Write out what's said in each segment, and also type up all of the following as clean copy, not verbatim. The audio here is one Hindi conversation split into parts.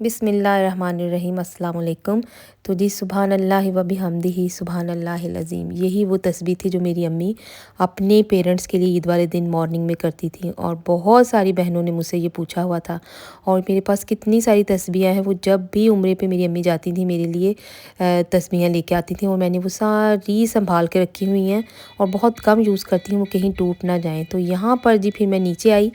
बिस्मिल्लाहिर्रहमानिर्रहीम अस्सलाम वालेकुम। तो जी सुबहान अल्लाह व बिहम्दिही सुबहान अल्लाहिल अज़ीम, यही वो तस्बीह थी जो मेरी अम्मी अपने पेरेंट्स के लिए ईद वाले दिन मॉर्निंग में करती थी। और बहुत सारी बहनों ने मुझसे ये पूछा हुआ था और मेरे पास कितनी सारी तस्बीहें हैं। वो जब भी उम्रे पे मेरी अम्मी जाती थी मेरे लिए तस्बीहें लेके आती थी और मैंने वो सारी संभाल के रखी हुई हैं और बहुत कम यूज़ करती हूँ, वो कहीं टूट ना जाएँ। तो यहाँ पर जी फिर मैं नीचे आई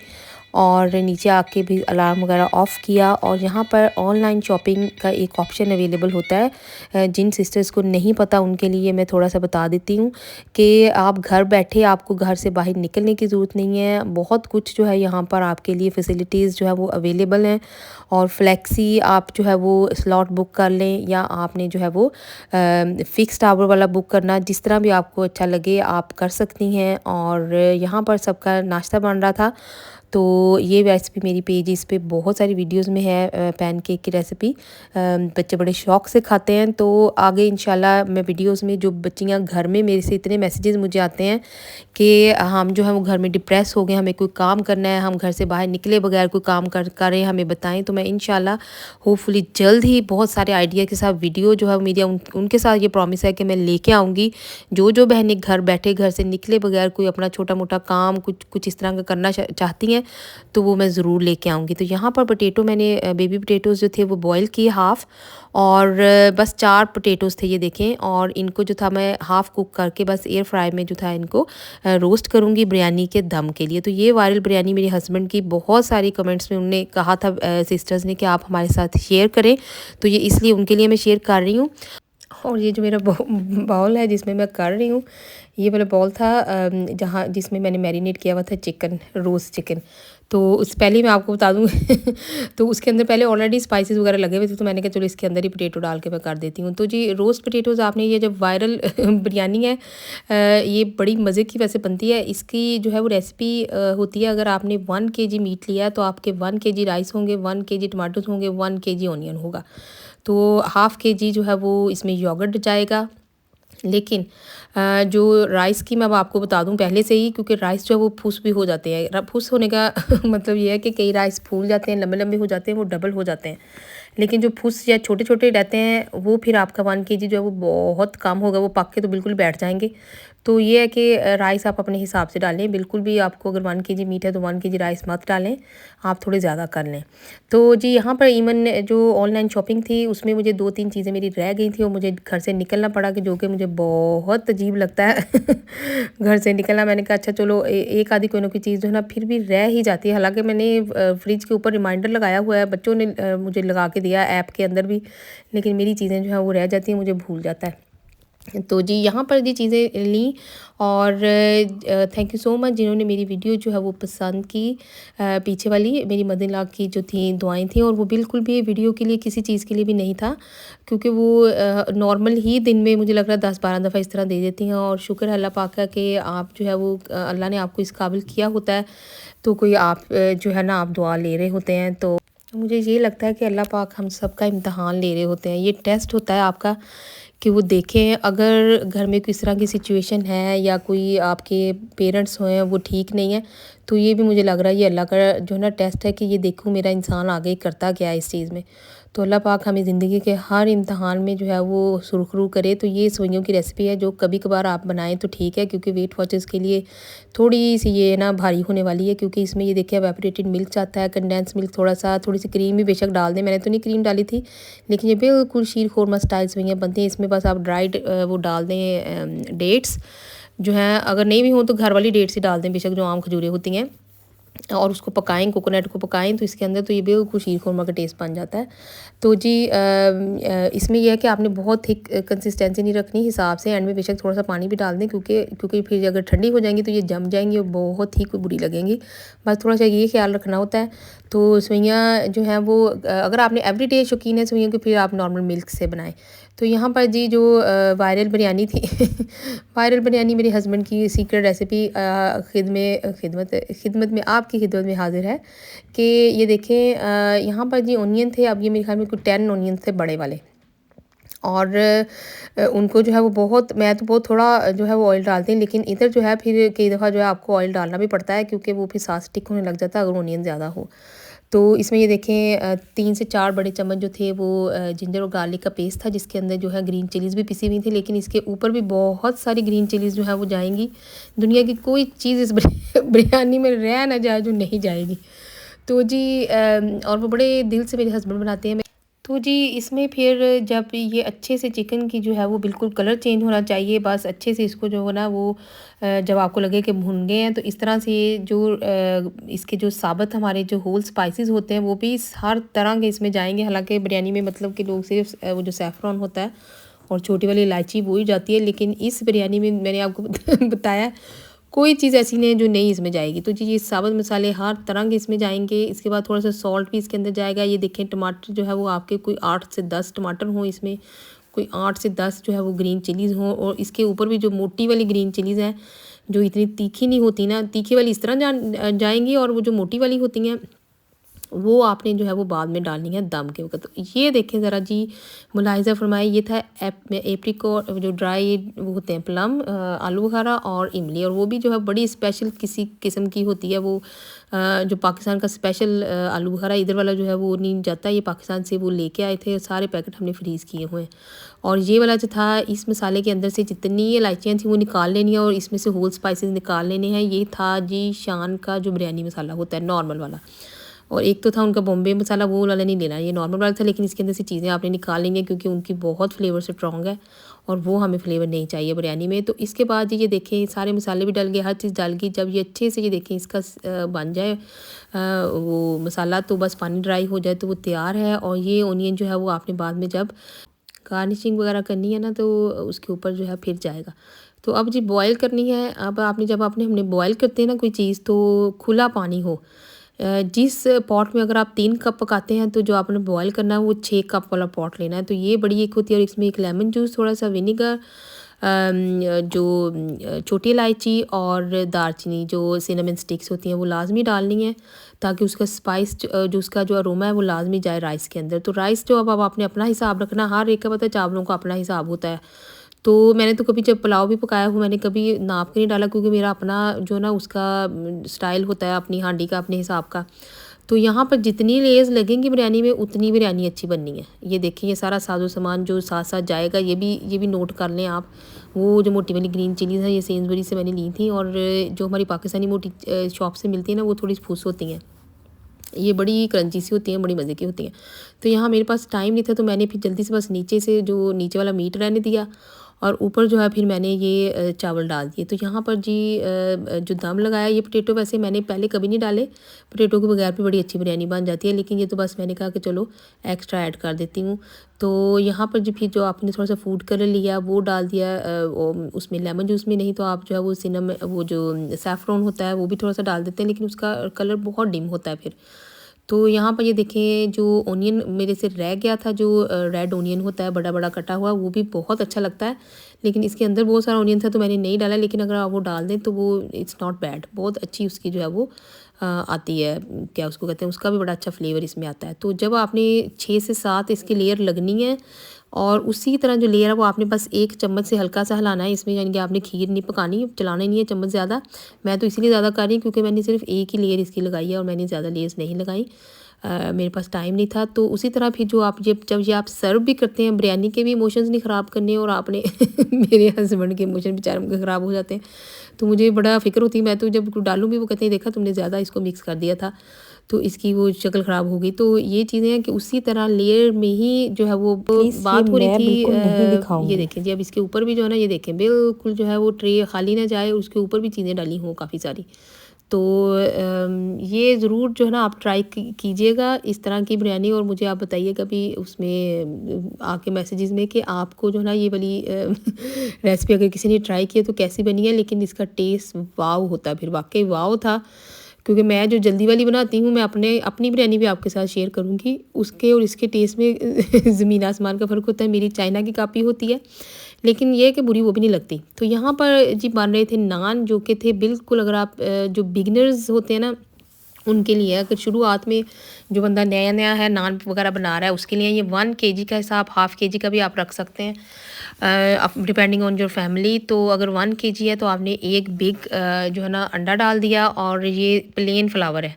और नीचे आके भी अलार्म वगैरह ऑफ़ किया। और यहाँ पर ऑनलाइन शॉपिंग का एक ऑप्शन अवेलेबल होता है, जिन सिस्टर्स को नहीं पता उनके लिए मैं थोड़ा सा बता देती हूँ कि आप घर बैठे, आपको घर से बाहर निकलने की ज़रूरत नहीं है। बहुत कुछ जो है यहाँ पर आपके लिए फैसिलिटीज़ जो है वो अवेलेबल हैं। और फ्लेक्सी आप जो है वो स्लॉट बुक कर लें या आपने जो है वो फ़िक्स्ड आवर वाला बुक करना, जिस तरह भी आपको अच्छा लगे आप कर सकती हैं। और यहाँ पर सबका नाश्ता बन रहा था। तो ये रेसिपी मेरी पेज इस पे बहुत सारी वीडियोस में है, पैनकेक की रेसिपी बच्चे बड़े शौक से खाते हैं। तो आगे इंशाल्लाह मैं वीडियोस में जो बच्चियां घर में मेरे से इतने मैसेजेस मुझे आते हैं कि हम जो है वो घर में डिप्रेस हो गए, हमें कोई काम करना है, हम घर से बाहर निकले बगैर कोई काम करें, हमें बताएं। तो मैं इंशाल्लाह होपफुली जल्द ही बहुत सारे आइडिया के साथ वीडियो जो है मीडिया उनके साथ ये प्रॉमिस है कि मैं लेके आऊँगी। जो बहनें घर बैठे घर से निकले बगैर कोई अपना छोटा मोटा काम कुछ इस तरह का करना चाहती हैं तो वो मैं ज़रूर लेके आऊँगी। तो यहाँ पर पोटैटो मैंने बेबी पोटैटोज़ जो थे वो बॉईल किए हाफ़, और बस 4 पोटैटोज़ थे ये देखें। और इनको जो था मैं हाफ़ कुक करके बस एयर फ्राई में जो था इनको रोस्ट करूँगी बिरयानी के दम के लिए। तो ये वायरल बिरयानी मेरे हस्बैंड की बहुत सारी कमेंट्स में उन्होंने कहा था सिस्टर्स ने कि आप हमारे साथ शेयर करें, तो ये इसलिए उनके लिए मैं शेयर कर रही हूँ। और ये जो मेरा बाउल है जिसमें मैं कर रही हूँ, ये वाला बाउल था जहाँ जिसमें मैंने मैरिनेट किया हुआ था चिकन, रोस्ट चिकन। तो उस पहले ही मैं आपको बता दूँ तो उसके अंदर पहले ऑलरेडी स्पाइसेस वगैरह लगे हुए थे, तो मैंने कहा चलो इसके अंदर ही पोटैटो डाल के मैं कर देती हूँ। तो जी रोस्ट पोटैटोज़ आपने ये जब वायरल बिरयानी है, ये बड़ी मज़े की वैसे बनती है। इसकी जो है वो रेसिपी होती है, अगर आपने 1 केजी मीट लिया है तो आपके 1 केजी राइस होंगे, 1 केजी टमाटोज़ होंगे, 1 केजी ऑनियन होगा। तो हाफ़ केजी जो है वो इसमें योगर्ट जाएगा। लेकिन जो राइस की मैं अब आपको बता दूं पहले से ही, क्योंकि राइस जो है वो फूस भी हो जाते हैं। फूस होने का मतलब ये है कि कई राइस फूल जाते हैं, लंबे लंबे हो जाते हैं, वो डबल हो जाते हैं। लेकिन जो फूस या छोटे छोटे रहते हैं वो फिर आपका 1 केजी जो है वो बहुत कम होगा, वो पक के तो बिल्कुल बैठ जाएंगे। तो ये है कि राइस आप अपने हिसाब से डालें, बिल्कुल भी आपको अगर 1 केजी मीट है तो 1 केजी राइस मत डालें, आप थोड़े ज़्यादा कर लें। तो जी यहाँ पर इवन जो ऑनलाइन शॉपिंग थी उसमें मुझे 2-3 चीज़ें मेरी रह गई थी और मुझे घर से निकलना पड़ा, कि जो कि मुझे बहुत अजीब लगता है घर से निकलना। मैंने कहा अच्छा चलो एक आधी कोई ना कोई चीज़ जो है ना फिर भी रह ही जाती है। हालांकि मैंने फ्रिज के ऊपर रिमाइंडर लगाया हुआ है, बच्चों ने मुझे लगा के दिया ऐप के अंदर भी, लेकिन मेरी चीज़ें जो है वो रह जाती हैं, मुझे भूल जाता है। तो जी यहाँ पर जी चीज़ें ली। और थैंक यू सो मच जिन्होंने मेरी वीडियो जो है वो पसंद की। पीछे वाली मेरी मदर इन लॉ की जो थी दुआएं थी, और वो बिल्कुल भी वीडियो के लिए किसी चीज़ के लिए भी नहीं था, क्योंकि वो नॉर्मल ही दिन में मुझे लग रहा है 10-12 दफ़ा इस तरह दे देती हैं। और शुक्र है अल्लाह पाक का कि आप जो है वो अल्लाह ने आपको इस काबिल किया होता है, तो कोई आप जो है ना आप दुआ ले रहे होते हैं। तो मुझे ये लगता है कि अल्लाह पाक हम सब का इम्तहान ले रहे होते हैं, ये टेस्ट होता है आपका, कि वो देखें अगर घर में किस तरह की सिचुएशन है या कोई आपके पेरेंट्स हैं वो ठीक नहीं है, तो ये भी मुझे लग रहा है ये अल्लाह का जो है ना टेस्ट है कि ये देखूँ मेरा इंसान आगे करता क्या है इस चीज़ में। तो अल्लाह पाक हमें ज़िंदगी के हर इम्तहान में जो है वो सुरखरू करे। तो ये सेवइयों की रेसिपी है जो कभी कभार आप बनाएं तो ठीक है, क्योंकि वेट वॉचर्स के लिए थोड़ी सी ये ना भारी होने वाली है, क्योंकि इसमें ये देखिए एवापोरेटेड मिल्क आता है, कंडेंस मिल्क थोड़ा सा, थोड़ी सी क्रीम भी बेशक डाल दें, मैंने तो नहीं क्रीम डाली थी, लेकिन ये बिल्कुल शीर खोरमा स्टाइल सेवइयाँ बनती हैं। इसमें बस आप ड्राइड वो डाल दें डेट्स जो हैं, अगर नहीं भी हो तो घर वाली डेट्स ही डाल दें बेशक, जो आम खजूरें होती हैं, और उसको पकाएं, कोकोनट को पकाएं तो इसके अंदर तो ये बिल्कुल शीर खुरमा का टेस्ट बन जाता है। तो जी इसमें यह है कि आपने बहुत थिक कंसिस्टेंसी नहीं रखनी, हिसाब से एंड में बेशक थोड़ा सा पानी भी डाल दें, क्योंकि फिर अगर ठंडी हो जाएंगी तो ये जम जाएंगी और बहुत ही बुरी लगेंगी। बस थोड़ा सा ये ख्याल रखना होता है। तो सेवइयाँ जो हैं वो अगर आपने एवरीडे शौकीन है सेवइयों की, फिर आप नॉर्मल मिल्क से बनाएं। तो यहाँ पर जी जो वायरल बिरयानी थी वायरल बिरयानी मेरे हस्बैंड की सीक्रेट रेसिपी खिदमत में आपकी खिदमत में हाजिर है कि ये देखें यहाँ पर जी ओनियन थे, अब ये मेरे ख्याल में कुछ 10 ओनियन थे बड़े वाले। और उनको जो है वो बहुत, मैं तो बहुत थोड़ा जो है वो ऑयल डालती हूँ, लेकिन इधर जो है फिर कई दफ़ा जो है आपको ऑयल डालना भी पड़ता है, क्योंकि वो फिर साथ स्टिक होने लग जाता है अगर ओनियन ज़्यादा हो। तो इसमें ये देखें 3 से 4 बड़े चम्मच जो थे वो जिंजर और गार्लिक का पेस्ट था, जिसके अंदर जो है ग्रीन चिलीज़ भी पिसी हुई थी, लेकिन इसके ऊपर भी बहुत सारी ग्रीन चिलीज़ जो है वो जाएंगी। दुनिया की कोई चीज़ इस बिरयानी में रह ना जाए जो नहीं जाएगी। तो जी और वो बड़े दिल से मेरे हस्बैंड बनाते हैं। तो जी इसमें फिर जब ये अच्छे से चिकन की जो है वो बिल्कुल कलर चेंज होना चाहिए, बस अच्छे से इसको जो है ना वो जब आपको लगे कि भुन गए हैं, तो इस तरह से जो इसके जो साबुत हमारे जो होल स्पाइसेस होते हैं वो भी हर तरह के इसमें जाएंगे। हालांकि बिरयानी में मतलब कि लोग सिर्फ वो जो सैफ़रॉन होता है और छोटी वाली इलायची वो ही जाती है, लेकिन इस बिरयानी में मैंने आपको बताया कोई चीज़ ऐसी नहीं है जो नहीं इसमें जाएगी। तो जी ये साबुत मसाले हर तरह के इसमें जाएंगे। इसके बाद थोड़ा सा सॉल्ट भी इसके अंदर जाएगा। ये देखें टमाटर जो है वो आपके कोई 8 से 10 टमाटर हों इसमें, कोई 8 से 10 जो है वो ग्रीन चिलीज़ हों, और इसके ऊपर भी जो मोटी वाली ग्रीन चिलीज़ हैं जो इतनी तीखी नहीं होती ना, तीखी वाली इस तरह जाएंगी, और वो जो मोटी वाली होती हैं वो आपने जो है वो बाद में डालनी है दम के वक्त। तो ये देखें ज़रा जी, मुलाहिज़ा फरमाए, ये था एप्रिकॉट जो ड्राई वो होते हैं प्लम, आलू बुखारा और इमली, और वो भी जो है बड़ी स्पेशल किसी किस्म की होती है वो जो पाकिस्तान का स्पेशल आलू बुखारा, इधर वाला जो है वो नहीं जाता। ये पाकिस्तान से वो लेके आए थे, सारे पैकेट हमने फ्रीज़ किए हुए हैं। और ये वाला जो था, इस मसाले के अंदर से जितनी इलायचियाँ थी वो निकाल लेनी है और इसमें से होल स्पाइसेस निकाल लेने हैं। ये था जी शान का जो बिरयानी मसाला होता है नॉर्मल वाला, और एक तो था उनका बॉम्बे मसाला, वो वाला नहीं लेना, ये नॉर्मल वाला था, लेकिन इसके अंदर से चीज़ें आपने निकाल लेंगे क्योंकि उनकी बहुत फ्लेवर स्ट्रॉन्ग है और वो हमें फ्लेवर नहीं चाहिए बिरयानी में। तो इसके बाद ये देखें सारे मसाले भी डल गए, हर चीज़ डल गई। जब ये अच्छे से ये देखें इसका बन जाए वो मसाला, तो बस पानी ड्राई हो जाए तो वो तैयार है। और ये ओनियन जो है वो आपने बाद में जब गार्निशिंग वगैरह करनी है ना, तो उसके ऊपर जो है फिर जाएगा। तो अब जी बॉयल करनी है। अब आपने जब हमने बॉयल करते हैं ना कोई चीज़, तो खुला पानी हो। जिस पॉट में अगर आप 3 कप पकाते हैं, तो जो आपने बॉयल करना है वो 6 कप वाला पॉट लेना है। तो ये बड़ी एक होती है, और इसमें एक लेमन जूस, थोड़ा सा विनेगर, जो छोटी इलायची और दालचीनी जो सिनेमन स्टिक्स होती हैं वो लाजमी डालनी है, ताकि उसका स्पाइस जो उसका जो अरोमा है वो लाजमी जाए राइस के अंदर। तो राइस जो अब आपने अपना हिसाब रखना, हर एक का पता है चावलों का अपना हिसाब होता है। तो मैंने तो कभी जब पुलाव भी पकाया हो, मैंने कभी नाप के नहीं डाला, क्योंकि मेरा अपना जो ना उसका स्टाइल होता है अपनी हांडी का, अपने हिसाब का। तो यहाँ पर जितनी लेयर्स लगेंगी बिरयानी में उतनी बिरयानी अच्छी बननी है। ये देखिए, ये सारा साजो सामान जो साथ साथ जाएगा, ये भी नोट कर लें आप। वो जो मोटी वाली ग्रीन चिलीज़ है, ये सेंसबरी से मैंने ली थी, और जो हमारी पाकिस्तानी मोटी शॉप से मिलती है ना, वो थोड़ी फूस होती हैं, ये बड़ी क्रंची सी होती हैं, बड़ी मज़े की होती हैं। तो यहाँ मेरे पास टाइम नहीं था, तो मैंने फिर जल्दी से बस नीचे से जो नीचे वाला मीट रहने दिया, और ऊपर जो है फिर मैंने ये चावल डाल दिए। तो यहाँ पर जी जो दम लगाया, ये पोटैटो वैसे मैंने पहले कभी नहीं डाले, पोटैटो के बगैर भी बड़ी अच्छी बिरयानी बन जाती है, लेकिन ये तो बस मैंने कहा कि चलो एक्स्ट्रा ऐड कर देती हूँ। तो यहाँ पर जी फिर जो आपने थोड़ा सा फूड कलर लिया वो डाल दिया, उसमें लेमन जूस में, नहीं तो आप जो है वो वो जो सैफ़रॉन होता है वो भी थोड़ा सा डाल देते हैं, लेकिन उसका कलर बहुत डिम होता है फिर। तो यहाँ पर ये देखें, जो ओनियन मेरे से रह गया था, जो रेड ओनियन होता है बड़ा बड़ा कटा हुआ, वो भी बहुत अच्छा लगता है, लेकिन इसके अंदर बहुत सारा ओनियन था तो मैंने नहीं डाला। लेकिन अगर आप वो डाल दें तो वो इट्स नॉट बैड, बहुत अच्छी उसकी जो है वो आती है, क्या उसको कहते हैं, उसका भी बड़ा अच्छा फ्लेवर इसमें आता है। तो जब आपने 6 से 7 इसकी लेयर लगनी है, और उसी तरह जो लेयर है वो आपने बस 1 चम्मच से हल्का सा हिलाना है इसमें, यानी कि आपने खीर नहीं पकानी, चलाना ही नहीं है चम्मच ज़्यादा। मैं तो इसीलिए ज़्यादा कर रही हूँ क्योंकि मैंने सिर्फ एक ही लेयर इसकी लगाई है और मैंने ज़्यादा लेयर्स नहीं लगाई, मेरे पास टाइम नहीं था। तो उसी तरह फिर जो आप जब ये आप सर्व भी करते हैं, बिरयानी के भी इमोशंस नहीं ख़राब करने, और आपने मेरे हस्बैंड के इमोशन बेचारे उनके ख़राब हो जाते हैं, तो मुझे बड़ा फ़िक्र होती है। मैं तो जब डालूँगी वो कहते हैं देखा तुमने ज़्यादा इसको मिक्स कर दिया था, तो इसकी वो शक्ल ख़राब हो गई। तो ये चीज़ें हैं कि उसी तरह लेयर में ही जो है वो बात हो रही थी। ये देखें जी, अब इसके ऊपर भी जो है ना, ये देखें बिल्कुल जो है वो ट्रे खाली ना जाए, उसके ऊपर भी चीज़ें डाली हों काफ़ी सारी। तो ये ज़रूर जो है ना आप ट्राई कीजिएगा इस तरह की बिरयानी, और मुझे आप बताइएगा भी उसमें आके मैसेजेस में कि आपको जो है ना ये वाली रेसिपी अगर किसी ने ट्राई की है तो कैसी बनी है। लेकिन इसका टेस्ट वाव होता है, फिर वाकई वाव था, क्योंकि मैं जो जल्दी वाली बनाती हूँ, मैं अपनी बिरयानी भी आपके साथ शेयर करूँगी, उसके और इसके टेस्ट में ज़मीन आसमान का फ़र्क होता है। मेरी चाइना की कापी होती है, लेकिन ये है कि बुरी वो भी नहीं लगती। तो यहाँ पर जी बन रहे थे नान, जो कि थे बिल्कुल, अगर आप जो बिगनर्स होते हैं ना उनके लिए, अगर शुरुआत में जो बंदा नया नया है नान वगैरह बना रहा है उसके लिए ये 1 kg का हिसाब, हाफ़ kg का भी आप रख सकते हैं, डिपेंडिंग ऑन योर फैमिली। तो अगर 1 kg है तो आपने एक बिग जो है ना अंडा डाल दिया, और ये प्लेन फ्लावर है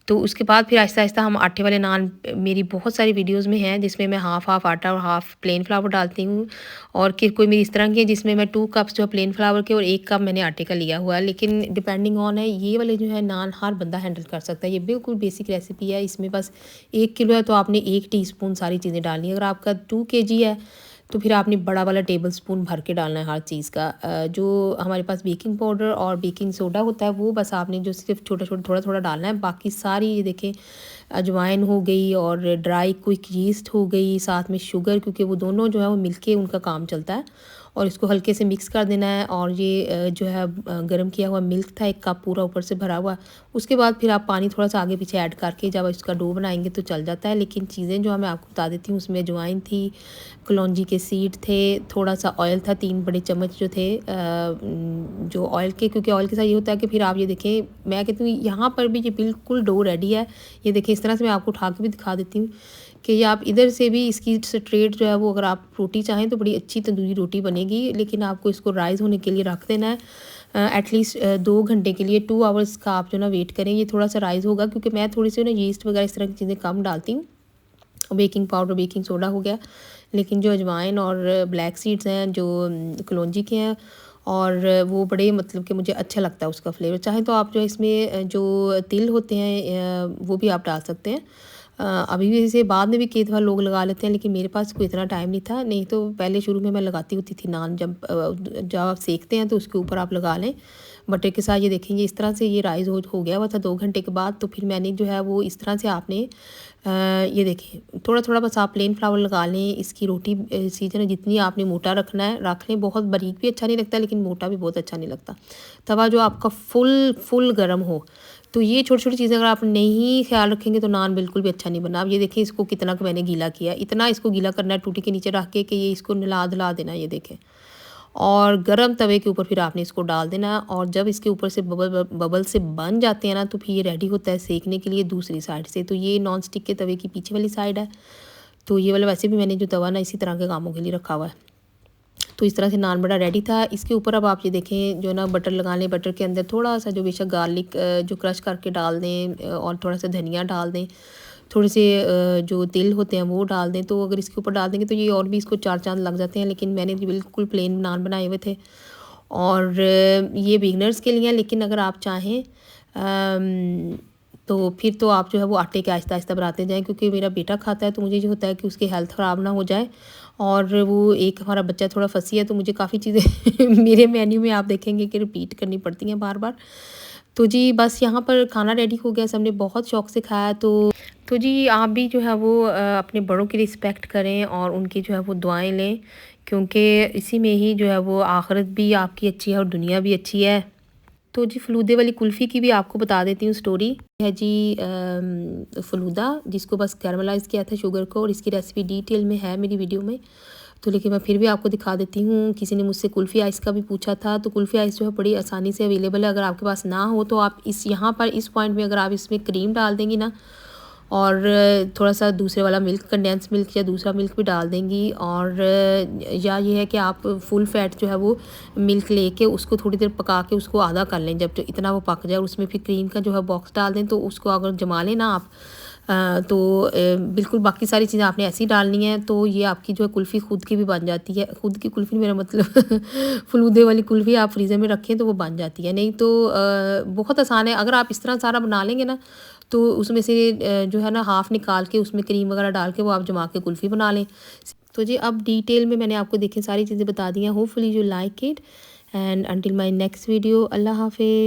तो उसके बाद फिर आहिस्ता-आहिस्ता हम आटे वाले नान, मेरी बहुत सारी वीडियोज़ में हैं जिसमें मैं हाफ़ आटा और हाफ़ प्लेन फ्लावर डालती हूँ, और कोई मेरी इस तरह की है जिसमें मैं 2 कप्स जो है प्लेन फ्लावर के और 1 कप मैंने आटे का लिया हुआ है। लेकिन डिपेंडिंग ऑन है, ये वाले जो है नान हर बंदा हैंडल कर सकता है। ये बिल्कुल बेसिक रेसिपी है। इसमें बस 1 किलो है तो आपने 1 टीस्पून सारी चीज़ें डालनी है। अगर आपका 2 केजी है तो फिर आपने बड़ा वाला टेबल स्पून भर के डालना है हर चीज़ का। जो हमारे पास बेकिंग पाउडर और बेकिंग सोडा होता है वो बस आपने जो सिर्फ छोटा-छोटा थोड़ा-थोड़ा डालना है। बाकी सारी ये देखें, अजवाइन हो गई और ड्राई क्विक यीस्ट हो गई, साथ में शुगर, क्योंकि वो दोनों जो है वो मिलके उनका काम चलता है। और इसको हल्के से मिक्स कर देना है। और ये जो है गर्म किया हुआ मिल्क था 1 कप पूरा ऊपर से भरा हुआ। उसके बाद फिर आप पानी थोड़ा सा आगे पीछे ऐड करके जब इसका डो बनाएंगे तो चल जाता है। लेकिन चीज़ें जो मैं आपको बता देती हूँ, उसमें अजवाइन थी, कलौंजी के सीड थे, थोड़ा सा ऑयल था, 3 बड़े चम्मच जो थे जो ऑयल के, क्योंकि ऑयल के साथ ये होता है कि फिर आप ये देखें, मैं कहती हूँ यहाँ पर भी ये बिल्कुल डो रेडी है। ये देखें, इस तरह से मैं आपको उठा के भी दिखा देती हूँ कि ये आप इधर से भी इसकी स्ट्रेट जो है वो, अगर आप रोटी चाहें तो बड़ी अच्छी तंदूरी रोटी बनेगी। लेकिन आपको इसको राइज़ होने के लिए रख देना है एटलीस्ट 2 घंटे के लिए, 2 आवर्स का आप जो ना वेट करें। ये थोड़ा सा राइज़ होगा, क्योंकि मैं थोड़ी सी ना यीस्ट वगैरह इस तरह की चीज़ें कम डालती हूँ। बेकिंग पाउडर, बेकिंग सोडा हो गया। लेकिन जो अजवाइन और ब्लैक सीड्स हैं जो कलौंजी के हैं, और वो बड़े मतलब कि मुझे अच्छा लगता है उसका फ्लेवर। चाहे तो आप जो इसमें जो तिल होते हैं वो भी आप डाल सकते हैं। अभी भी इसे बाद में भी कई दफ़ा लोग लगा लेते हैं, लेकिन मेरे पास कोई इतना टाइम नहीं था। नहीं तो पहले शुरू में मैं लगाती होती थी नान, जब आप सेकते हैं तो उसके ऊपर आप लगा लें बटर के साथ। ये देखेंगे इस तरह से ये राइज़ हो गया हुआ था 2 घंटे के बाद। तो फिर मैंने जो है वो इस तरह से आपने ये देखें थोड़ा-थोड़ा बस आप प्लेन फ्लावर लगा लें। इसकी रोटी सीजन है, जितनी आपने मोटा रखना है रख लें। बहुत बारीक भी अच्छा नहीं लगता, लेकिन मोटा भी बहुत अच्छा नहीं लगता। तवा जो आपका फुल गर्म हो। तो ये छोटी-छोटी चीज़ें अगर आप नहीं ख्याल रखेंगे तो नान बिल्कुल भी अच्छा नहीं बना। अब ये देखिए इसको कितना मैंने गीला किया, इतना इसको गीला करना है टूटी के नीचे रख के कि ये इसको नला-धुला देना। ये देखें, और गरम तवे के ऊपर फिर आपने इसको डाल देना है। और जब इसके ऊपर से बबल से बन जाते हैं ना, तो फिर ये रेडी होता है सेकने के लिए दूसरी साइड से। तो ये नॉन स्टिक के तवे की पीछे वाली साइड है। तो ये वाला वैसे भी मैंने जो तवा ना इसी तरह के कामों के लिए रखा हुआ है। तो इस तरह से नान बड़ा रेडी था। इसके ऊपर अब आप ये देखें जो ना बटर लगा लें। बटर के अंदर थोड़ा सा जो बेशक गार्लिक जो क्रश करके डाल दें, और थोड़ा सा धनिया डाल दें, थोड़े से जो तिल होते हैं वो डाल दें। तो अगर इसके ऊपर डाल देंगे तो ये और भी इसको 4 चाँद लग जाते हैं। लेकिन मैंने बिल्कुल प्लेन नान बनाए हुए थे, और ये बिगनर्स के लिए हैं। लेकिन अगर आप चाहें तो फिर तो आप जो है वो आटे के आहिस्ता-आहिस्ता बनाते जाएँ, क्योंकि मेरा बेटा खाता है तो मुझे ये होता है कि उसकी हेल्थ ख़राब ना हो जाए। और वो एक हमारा बच्चा थोड़ा फसी है, तो मुझे काफ़ी चीज़ें मेरे मेन्यू में आप देखेंगे कि रिपीट करनी पड़ती हैं बार-बार। तो जी बस यहाँ पर खाना रेडी हो गया, सबने बहुत शौक से खाया। तो जी आप भी जो है वो अपने बड़ों की रिस्पेक्ट करें और उनकी जो है वो दुआएँ लें, क्योंकि इसी में ही जो है वो आखिरत भी आपकी अच्छी है और दुनिया भी अच्छी है। तो जी फ़लूदे वाली कुल्फ़ी की भी आपको बता देती हूँ स्टोरी। है जी फ़लूदा, जिसको बस कैरमलाइज़ किया था शुगर को, और इसकी रेसिपी डिटेल में है मेरी वीडियो में। तो लेकिन मैं फिर भी आपको दिखा देती हूँ। किसी ने मुझसे कुल्फ़ी आइस का भी पूछा था, तो कुल्फ़ी आइस जो है बड़ी आसानी से अवेलेबल है। अगर आपके पास ना हो तो आप यहाँ पर इस पॉइंट में अगर आप इसमें क्रीम डाल देंगी ना, और थोड़ा सा दूसरे वाला मिल्क, कंडेंस मिल्क या दूसरा मिल्क भी डाल देंगी। और या ये है कि आप फुल फैट जो है वो मिल्क लेके उसको थोड़ी देर पका के उसको आधा कर लें, जब इतना वो पक जाए। उसमें फिर क्रीम का जो है बॉक्स डाल दें, तो उसको अगर जमा लें ना आप, तो बिल्कुल बाकी सारी चीज़ें आपने ऐसी डालनी है। तो ये आपकी जो है कुल्फ़ी खुद की भी बन जाती है। खुद की कुल्फ़ी मेरा मतलब फ़लूदे वाली कुल्फ़ी आप फ्रीज़र में रखें तो वो बन जाती है। नहीं तो बहुत आसान है। अगर आप इस तरह सारा बना लेंगे ना, तो उसमें से जो है ना हाफ़ निकाल के उसमें क्रीम वगैरह डाल के वो आप जमा के कुल्फ़ी बना लें। तो जी अब डिटेल में मैंने आपको देखिए सारी चीज़ें बता दी हैं। Hopefully you like it, and until my next video, अल्लाह हाफ़िज़।